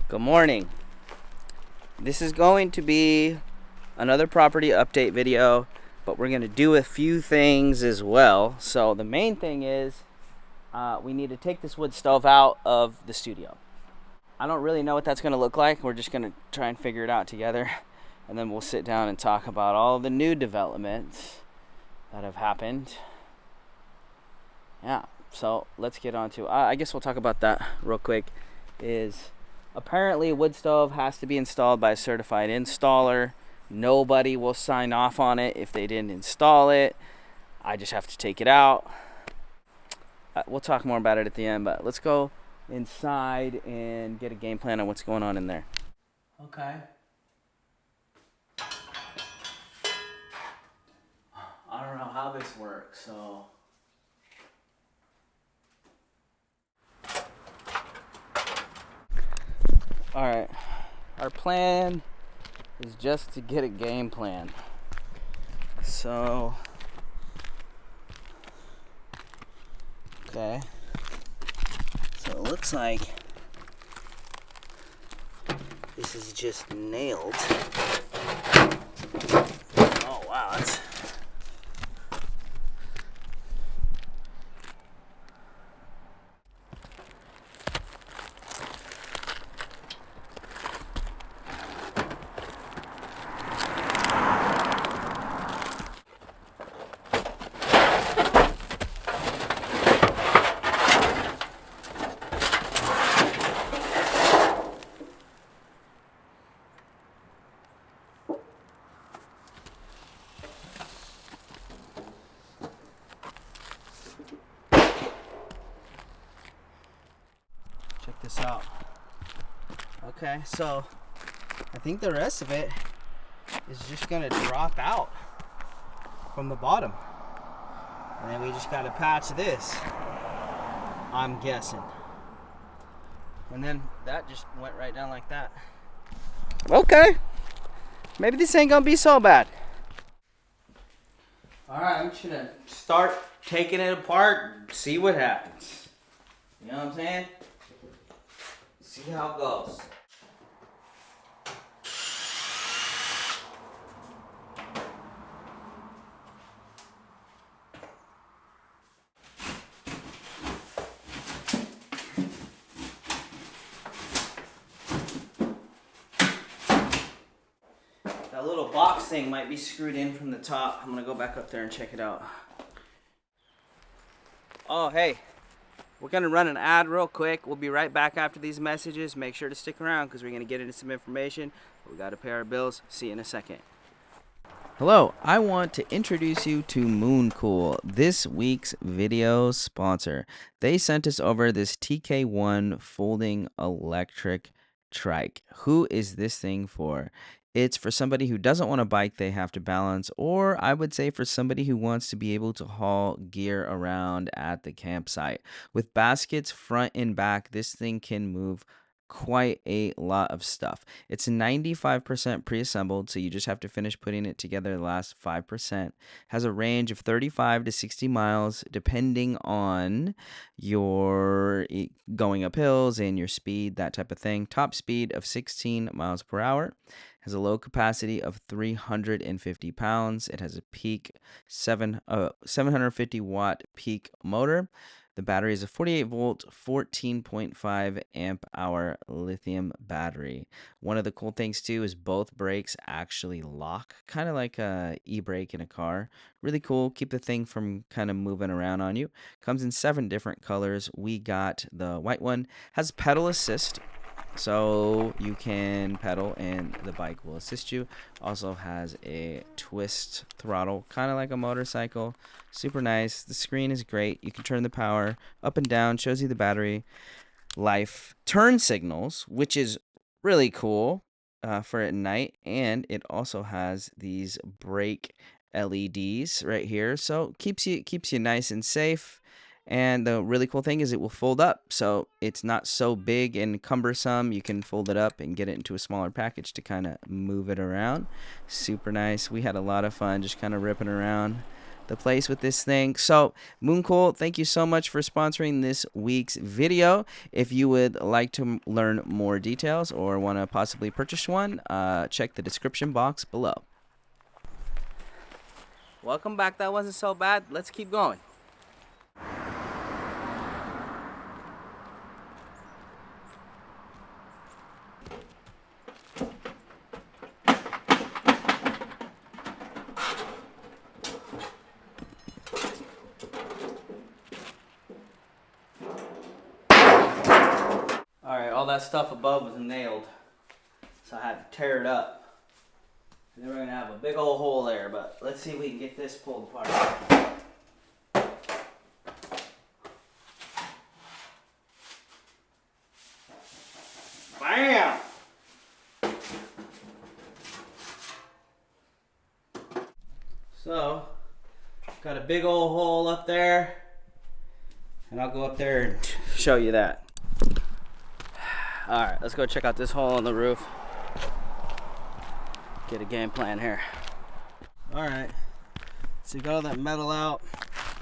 Good morning. This is going to be another property update video, but we're going to do a few things as well. So the main thing is we need to take this wood stove out of the studio. I don't really know what that's going to look like. We're just going to try and figure it out together, and then we'll sit down and talk about all the new developments that have happened. Yeah, so let's get on to I guess we'll talk about that real quick. Apparently a wood stove has to be installed by a certified installer. Nobody will sign off on it if they didn't install it. I just have to take it out. We'll talk more about it at the end, but let's go inside and get a game plan on what's going on in there. Okay. I don't know how this works, so... Alright, our plan is just to get a game plan. So, okay. So it looks like this is just nailed. Oh wow, that's... Check this out. Okay, so I think the rest of it is just gonna drop out from the bottom, and then we just gotta patch this, I'm guessing, and then that just went right down like that. Okay, maybe this ain't gonna be so bad. All right, I'm just gonna start taking it apart and see what happens. You know what I'm saying? See how it goes. That little box thing might be screwed in from the top. I'm gonna go back up there and check it out. Oh, hey. We're going to run an ad real quick. We'll be right back after these messages. Make sure to stick around because we're going to get into some information. We got to pay our bills. See you in a second. Hello, I want to introduce you to Mooncool, this week's video sponsor. They sent us over this TK1 folding electric trike. Who is this thing for? It's for somebody who doesn't want a bike they have to balance, or I would say for somebody who wants to be able to haul gear around at the campsite. With baskets front and back, this thing can move quite a lot of stuff. It's 95% pre-assembled, so you just have to finish putting it together the last 5%. Has a range of 35 to 60 miles depending on your going up hills and your speed, that type of thing. Top speed of 16 miles per hour. Has a low capacity of 350 pounds. It has a peak 750 watt peak motor. The battery is a 48 volt, 14.5 amp hour lithium battery. One of the cool things too is both brakes actually lock, kind of like a e-brake in a car. Really cool. Keep the thing from kind of moving around on you. Comes in 7 different colors. We got the white one. Has pedal assist, so you can pedal and the bike will assist you. Also has a twist throttle, kind of like a motorcycle. Super nice. The screen is great. You can turn the power up and down, shows you the battery life. Turn signals, which is really cool for at night. And it also has these brake LEDs right here, so keeps you nice and safe. And the really cool thing is it will fold up, so it's not so big and cumbersome. You can fold it up and get it into a smaller package to kind of move it around. Super nice. We had a lot of fun just kind of ripping around the place with this thing. So Mooncool, thank you so much for sponsoring this week's video. If you would like to learn more details or want to possibly purchase one, check the description box below. Welcome back. That wasn't so bad. Let's keep going. Alright, all that stuff above was nailed, so I had to tear it up. And then we're going to have a big old hole there, but let's see if we can get this pulled apart. Bam! So, got a big old hole up there, and I'll go up there and show you that. Alright, let's go check out this hole in the roof. Get a game plan here. Alright, so we got all that metal out.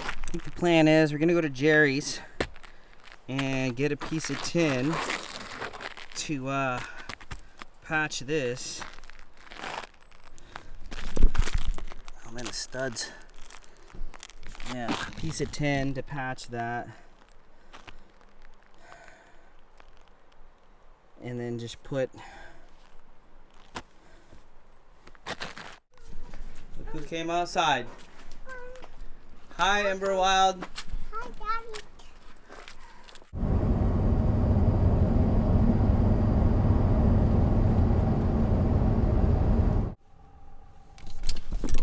I think the plan is we're gonna go to Jerry's and get a piece of tin to patch this. Oh man, the studs. Yeah, a piece of tin to patch that. And then just put, look who came outside. Hi, Ember Wild. Hi, Daddy.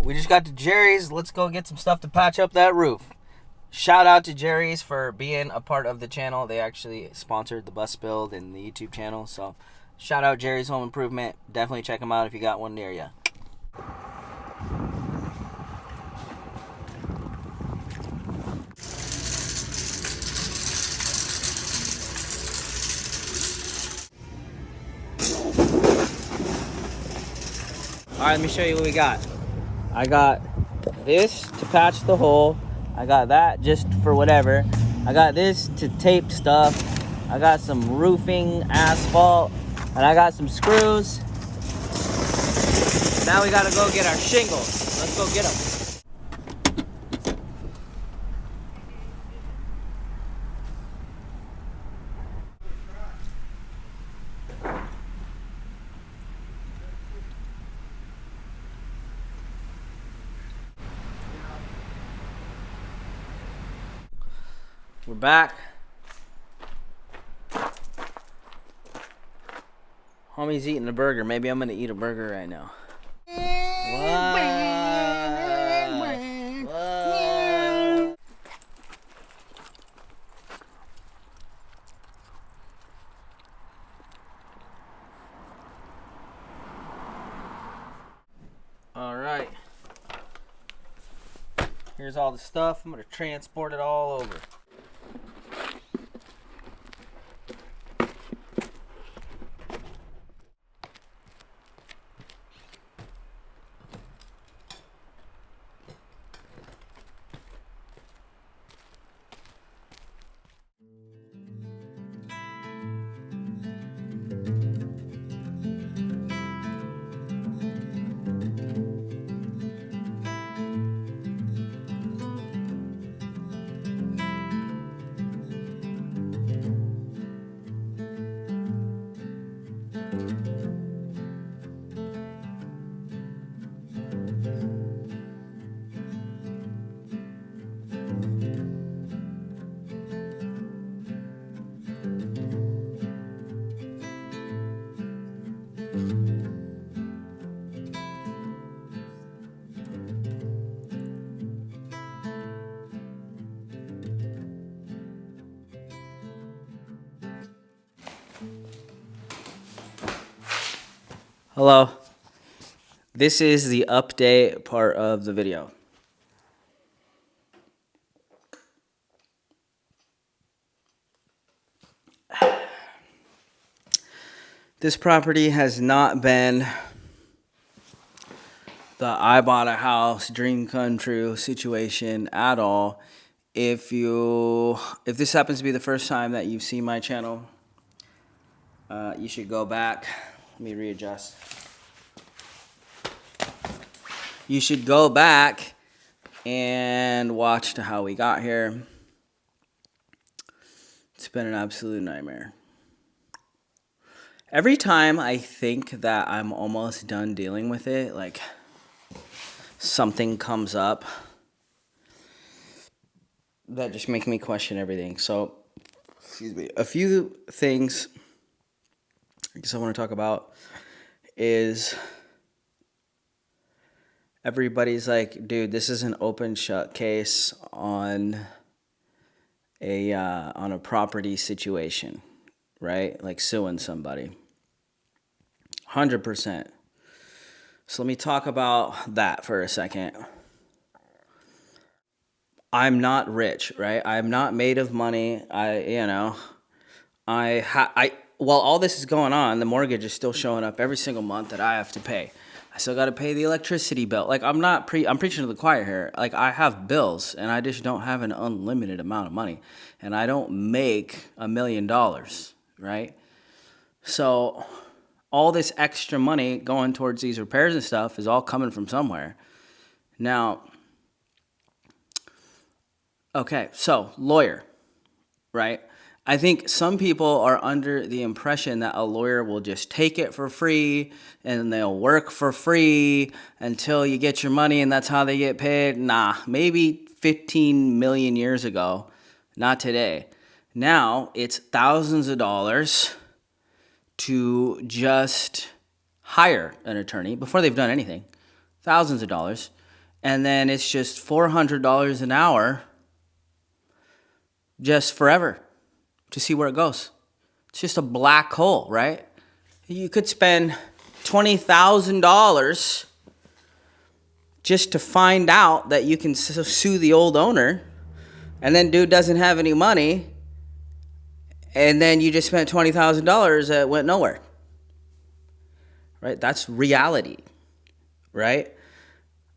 We just got to Jerry's. Let's go get some stuff to patch up that roof. Shout out to Jerry's for being a part of the channel. They actually sponsored the bus build and the YouTube channel. So shout out Jerry's Home Improvement. Definitely check them out if you got one near you. All right, let me show you what we got. I got this to patch the hole. I got that just for whatever. I got this to tape stuff. I got some roofing, asphalt, and I got some screws. Now we gotta go get our shingles. Let's go get them. We're back. Homie's eating a burger. Maybe I'm gonna eat a burger right now. What? All right. Here's all the stuff. I'm gonna transport it all over. Hello. This is the update part of the video. This property has not been the I bought a house dream come true situation at all. If this happens to be the first time that you've seen my channel, you should go back. Let me readjust. You should go back and watch to how we got here. It's been an absolute nightmare. Every time I think that I'm almost done dealing with it, like something comes up that just make me question everything. So, excuse me. A few things I guess I want to talk about is everybody's like, dude, this is an open shut case on a property situation, right? Like suing somebody. 100%. So let me talk about that for a second. I'm not rich, right? I'm not made of money. While all this is going on, the mortgage is still showing up every single month that I have to pay. I still got to pay the electricity bill. Like I'm preaching to the choir here. Like I have bills and I just don't have an unlimited amount of money. And I don't make $1 million, right? So all this extra money going towards these repairs and stuff is all coming from somewhere. Now, okay, so lawyer, right? I think some people are under the impression that a lawyer will just take it for free and they'll work for free until you get your money and that's how they get paid. Nah, maybe 15 million years ago, not today. Now it's thousands of dollars to just hire an attorney before they've done anything. Thousands of dollars. And then it's just $400 an hour just forever to see where it goes. It's just a black hole, right? You could spend $20,000 just to find out that you can sue the old owner, and then dude doesn't have any money, and then you just spent $20,000 that went nowhere. Right? That's reality, right?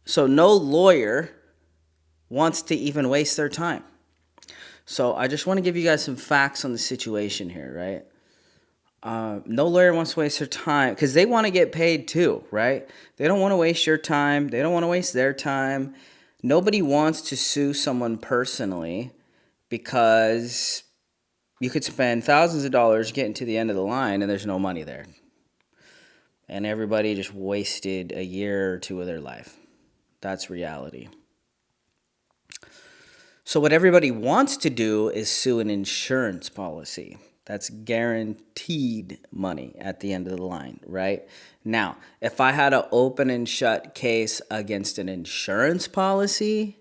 So no lawyer wants to even waste their time. So I just want to give you guys some facts on the situation here, right? No lawyer wants to waste their time because they want to get paid too, right? They don't want to waste your time. They don't want to waste their time. Nobody wants to sue someone personally because you could spend thousands of dollars getting to the end of the line and there's no money there. And everybody just wasted a year or two of their life. That's reality. So what everybody wants to do is sue an insurance policy. That's guaranteed money at the end of the line, right? Now, if I had an open and shut case against an insurance policy,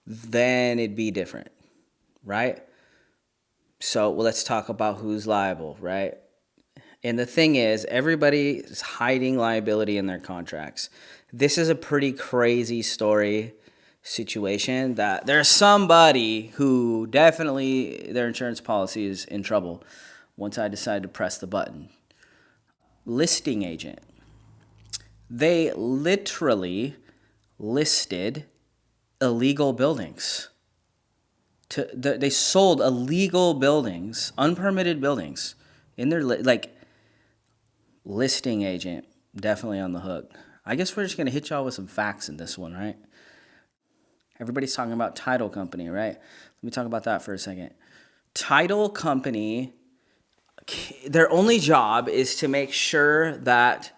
then it'd be different, right? So let's talk about who's liable, right? And the thing is, everybody is hiding liability in their contracts. This is a pretty crazy story situation that there's somebody who definitely their insurance policy is in trouble once I decide to press the button. Listing agent. They literally listed illegal buildings. They sold illegal buildings, unpermitted buildings in their listing agent. Definitely on the hook. I guess we're just going to hit y'all with some facts in this one, right? Everybody's talking about title company, right? Let me talk about that for a second. Title company, their only job is to make sure that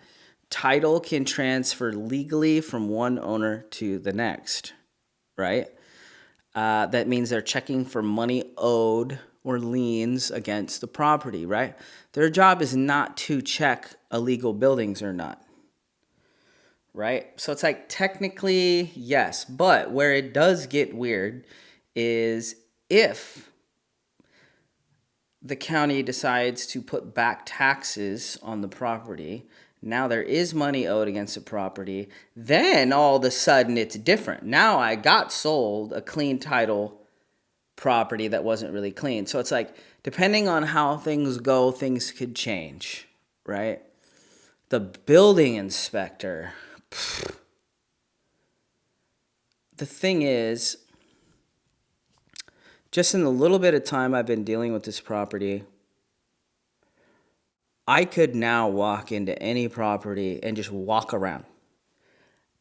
title can transfer legally from one owner to the next, right? That means they're checking for money owed or liens against the property, right? Their job is not to check illegal buildings or not. Right? So it's like technically, yes. But where it does get weird is if the county decides to put back taxes on the property, now there is money owed against the property, then all of a sudden it's different. Now I got sold a clean title property that wasn't really clean. So it's like, depending on how things go, things could change, right? The building inspector, The thing is, just in the little bit of time I've been dealing with this property, I could now walk into any property and just walk around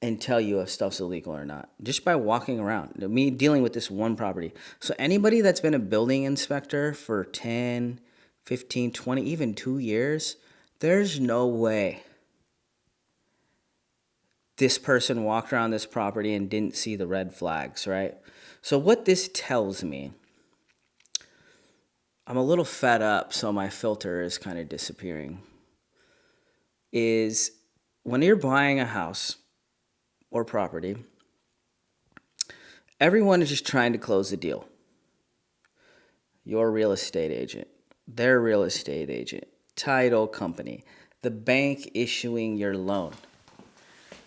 and tell you if stuff's illegal or not, just by walking around. Me dealing with this one property. So anybody that's been a building inspector for 10, 15, 20, even 2 years, there's no way this person walked around this property and didn't see the red flags, right? So what this tells me, I'm a little fed up, so my filter is kind of disappearing, is when you're buying a house or property, everyone is just trying to close the deal. Your real estate agent, their real estate agent, title company, the bank issuing your loan.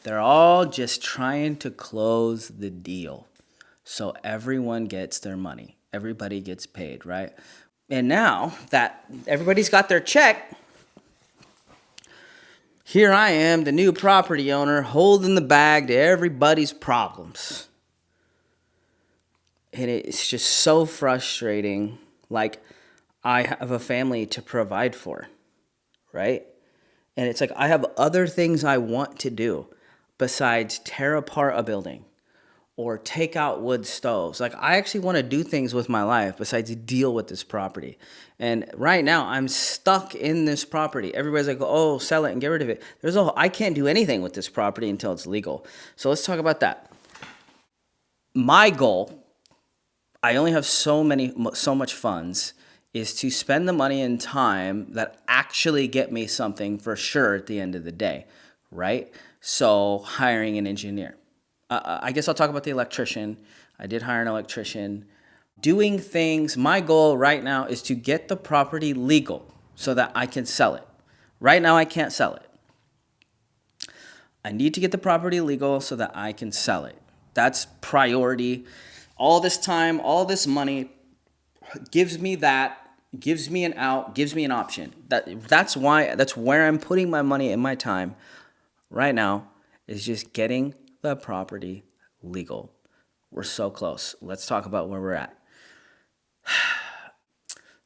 They're all just trying to close the deal so everyone gets their money. Everybody gets paid, right? And now that everybody's got their check, here I am, the new property owner, holding the bag to everybody's problems. And it's just so frustrating. Like, I have a family to provide for, right? And it's like I have other things I want to do besides tear apart a building or take out wood stoves. Like, I actually want to do things with my life besides deal with this property. And right now, I'm stuck in this property. Everybody's like, oh, sell it and get rid of it. I can't do anything with this property until it's legal. So let's talk about that. My goal, I only have so much funds, is to spend the money and time that actually get me something for sure at the end of the day, right? So hiring an engineer. I guess I'll talk about the electrician. I did hire an electrician. Doing things, my goal right now is to get the property legal so that I can sell it. Right now, I can't sell it. I need to get the property legal so that I can sell it. That's priority. All this time, all this money gives me that, gives me an out, gives me an option. That's where I'm putting my money and my time right now, is just getting the property legal. We're so close. Let's talk about where we're at.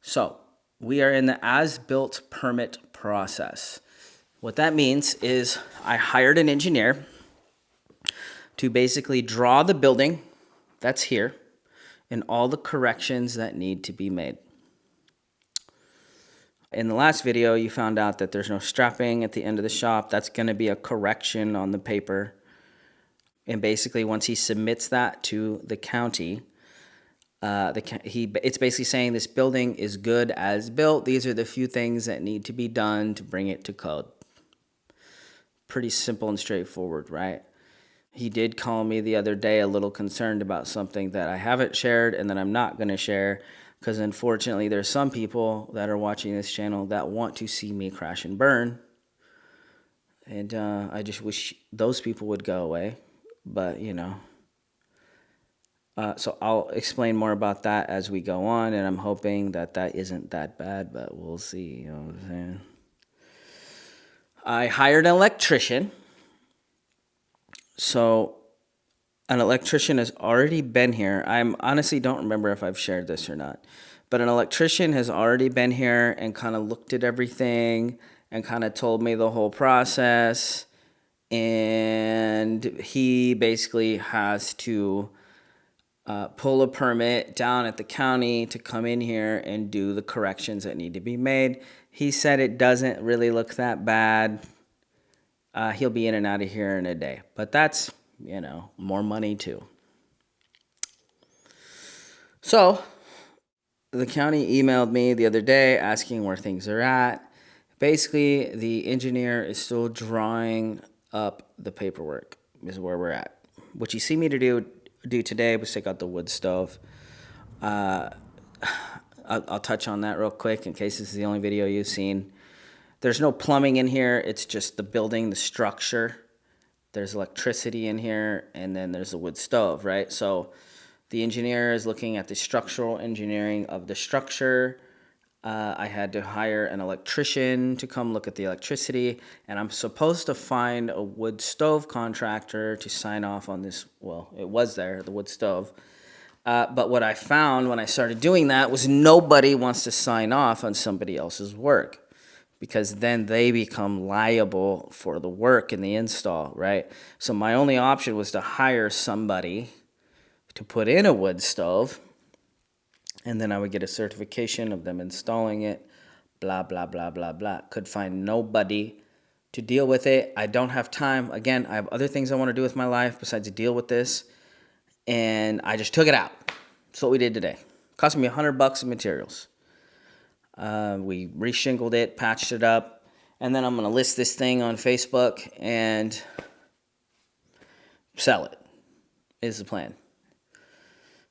So we are in the as-built permit process. What that means is I hired an engineer to basically draw the building that's here and all the corrections that need to be made. In the last video, you found out that there's no strapping at the end of the shop. That's going to be a correction on the paper. And basically, once he submits that to the county, it's basically saying this building is good as built. These are the few things that need to be done to bring it to code. Pretty simple and straightforward, right? He did call me the other day a little concerned about something that I haven't shared and that I'm not going to share, because unfortunately there's some people that are watching this channel that want to see me crash and burn. And I just wish those people would go away. But, so I'll explain more about that as we go on, and I'm hoping that isn't that bad, but we'll see. You know what I'm saying? I hired an electrician. So an electrician has already been here. I honestly don't remember if I've shared this or not, but an electrician has already been here and kind of looked at everything and kind of told me the whole process. And he basically has to pull a permit down at the county to come in here and do the corrections that need to be made. He said it doesn't really look that bad. He'll be in and out of here in a day. But that's, more money too. So the county emailed me the other day asking where things are at. Basically, the engineer is still drawing up the paperwork, is where we're at. What you see me to do today was take out the wood stove. I'll touch on that real quick in case this is the only video you've seen. There's no plumbing in here. It's just the building, the structure. There's electricity in here, and then there's a wood stove, right? So the engineer is looking at the structural engineering of the structure. I had to hire an electrician to come look at the electricity, and I'm supposed to find a wood stove contractor to sign off on this. Well, it was there, the wood stove. But what I found when I started doing that was nobody wants to sign off on somebody else's work, because then they become liable for the work and the install, right? So my only option was to hire somebody to put in a wood stove, and then I would get a certification of them installing it, blah, blah, blah, blah, blah. Could find nobody to deal with it. I don't have time. Again, I have other things I want to do with my life besides deal with this, and I just took it out. That's what we did today. Cost me $100 in materials. We reshingled it, patched it up, and then I'm going to list this thing on Facebook and sell it, is the plan.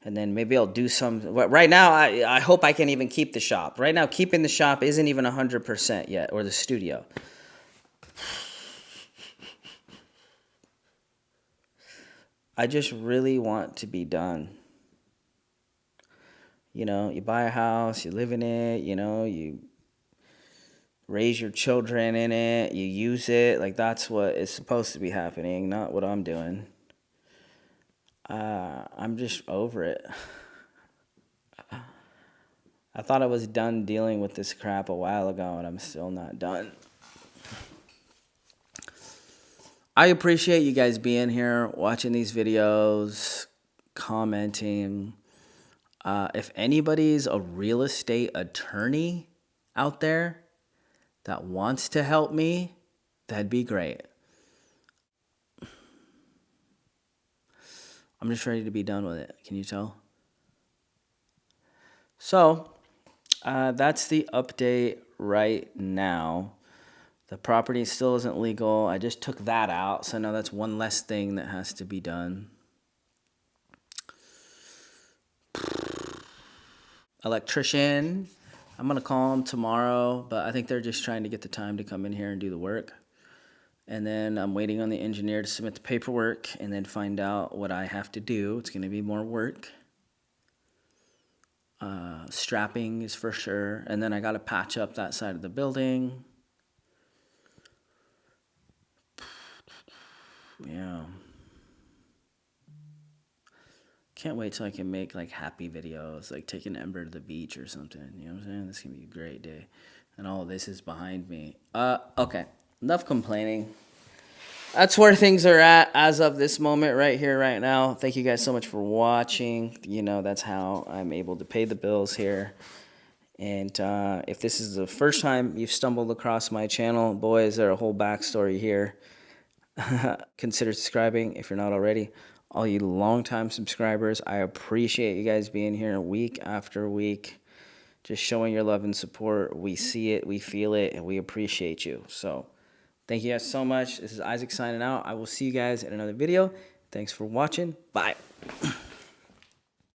And then maybe I'll do some. Right now, I hope I can even keep the shop. Right now, keeping the shop isn't even 100% yet, or the studio. I just really want to be done. You know, you buy a house, you live in it, you know, you raise your children in it, you use it. Like, that's what is supposed to be happening, not what I'm doing. I'm just over it. I thought I was done dealing with this crap a while ago, and I'm still not done. I appreciate you guys being here, watching these videos, commenting. If anybody's a real estate attorney out there that wants to help me, that'd be great. I'm just ready to be done with it. Can you tell? So, that's the update right now. The property still isn't legal. I just took that out, so now that's one less thing that has to be done. Electrician, I'm going to call him tomorrow, but I think they're just trying to get the time to come in here and do the work. And then I'm waiting on the engineer to submit the paperwork and then find out what I have to do. It's going to be more work. Strapping is for sure. And then I got to patch up that side of the building. Yeah. Can't wait till I can make like happy videos, like taking Ember to the beach or something. You know what I'm saying? This is going to be a great day. And all of this is behind me. Okay. Enough complaining. That's where things are at as of this moment right here, right now. Thank you guys so much for watching. You know, that's how I'm able to pay the bills here. And if this is the first time you've stumbled across my channel, boy, is there a whole backstory here. Consider subscribing if you're not already. All you longtime subscribers, I appreciate you guys being here week after week, just showing your love and support. We see it, we feel it, and we appreciate you. So thank you guys so much. This is Isaac signing out. I will see you guys in another video. Thanks for watching. Bye.